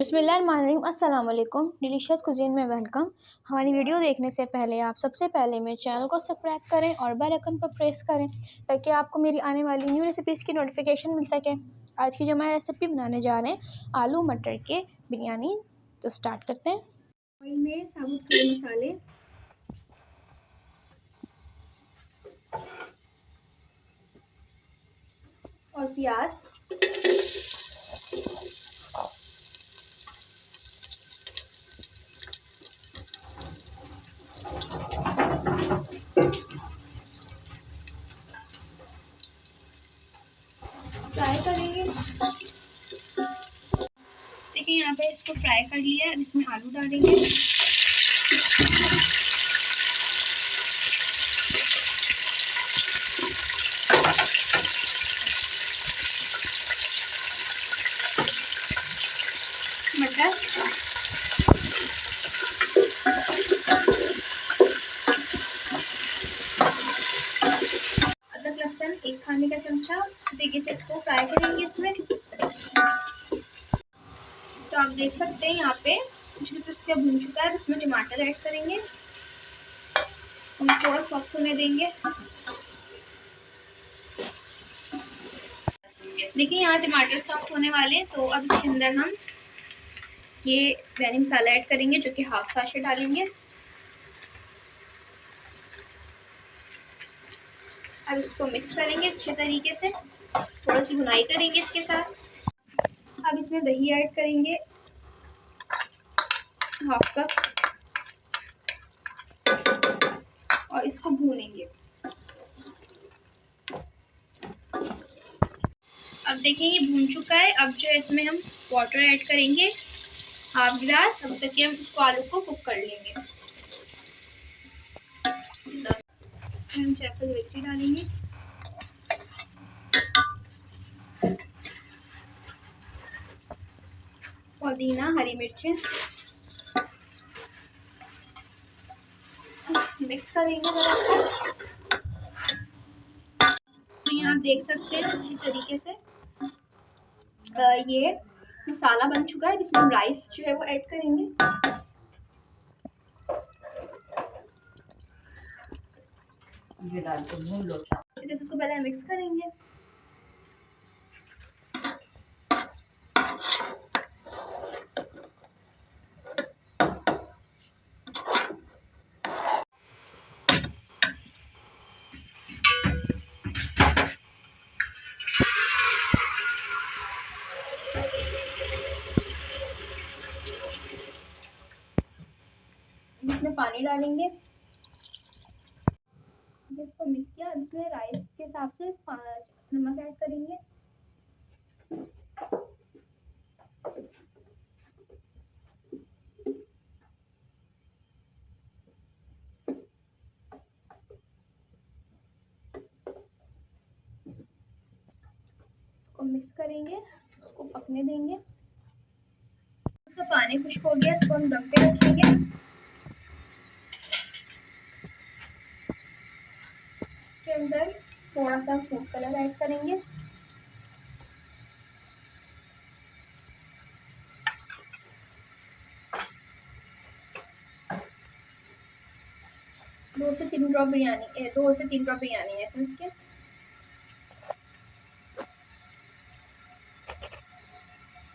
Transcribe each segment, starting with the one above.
बिस्मिल्लाहिर्रहमानिर्रहीम। अस्सलाम वालेकुम। डिलीशियस कुजीन में वेलकम। हमारी वीडियो देखने से पहले आप सबसे पहले मेरे चैनल को सब्सक्राइब करें और बेल आइकन पर प्रेस करें ताकि आपको मेरी आने वाली न्यू रेसिपीज़ की नोटिफिकेशन मिल सके। आज की जो मैं रेसिपी बनाने जा रहे हैं आलू मटर के बिरयानी, तो स्टार्ट करते हैं। ऑयल में साबुत खड़े मसाले, और प्याज, फ्राई करेंगे। देखिए यहाँ पे इसको फ्राई कर लिया है। अब इसमें आलू डालेंगे। मटर, अदरक लहसुन 1 खाने का चमचा, देखिए से इसको फ्राई करेंगे इसमें। तो आप देख सकते हैं यहाँ पे कुछ इसका भून चुका है। इसमें टमाटर ऐड करेंगे, हम थोड़ा सॉफ्ट होने देंगे। देखिए यहाँ टमाटर सॉफ्ट होने वाले हैं, तो अब इसके अंदर हम ये बिरयानी मसाला ऐड करेंगे जो कि हाफ साशे डालेंगे। अब इसको मिक्स करेंगे अच्छे तरीके से, थोड़ा सी भुनाई करेंगे इसके साथ। अब इसमें दही ऐड करेंगे हाफ कप, और इसको भूनेंगे। अब देखिए ये भून चुका है। अब जो है इसमें हम वाटर ऐड करेंगे हाफ गिलास। अब तक हम इसको आलू को कुक कर लेंगे। हम जायफल वेलची डालेंगे, पुदीना, हरी मिर्चें, मिक्स करेंगे जरा। तो यहाँ आप देख सकते हैं अच्छी तरीके से ये मसाला बन चुका है। इसमें हम राइस जो है वो ऐड करेंगे। ये डाल के भून लो। इसको पहले मिक्स करेंगे। इसमें पानी डालेंगे, इसको मिक्स किया। इसमें राइस के हिसाब से नमक ऐड करेंगे। इसको मिक्स करेंगे, इसको पकने देंगे। इसका पानी खुश्क हो गया, इसको हम दम पे रखेंगे। इसके अंदर थोड़ा सा फूड कलर ऐड करेंगे। दो से तीन ड्रॉप बिरयानी एसेंस के।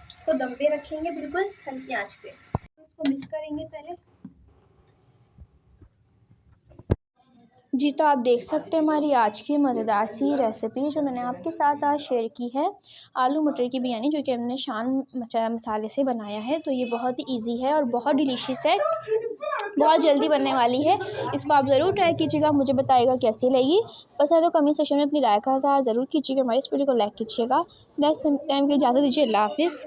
इसको दम पे रखेंगे बिल्कुल हल्की आंच पे। इसको मिक्स करेंगे पहले। जी, तो आप देख सकते हैं हमारी आज की मज़ेदार सी रेसिपी जो मैंने आपके साथ आज शेयर की है, आलू मटर की बिरयानी, जो कि हमने शान मसाले से बनाया है। तो ये बहुत ही इजी है और बहुत डिलीशियस है, बहुत जल्दी बनने वाली है। इसको आप ज़रूर ट्राई कीजिएगा, मुझे बताइएगा कैसी लगी। पसंद है तो कमेंट सेक्शन में अपनी राय का इज़हार ज़रूर कीजिएगा। हमारी इस वीडियो को लाइक कीजिएगा। नेक्स्ट टाइम के लिए इजाज़त दीजिए। अल्लाह हाफ़िज़।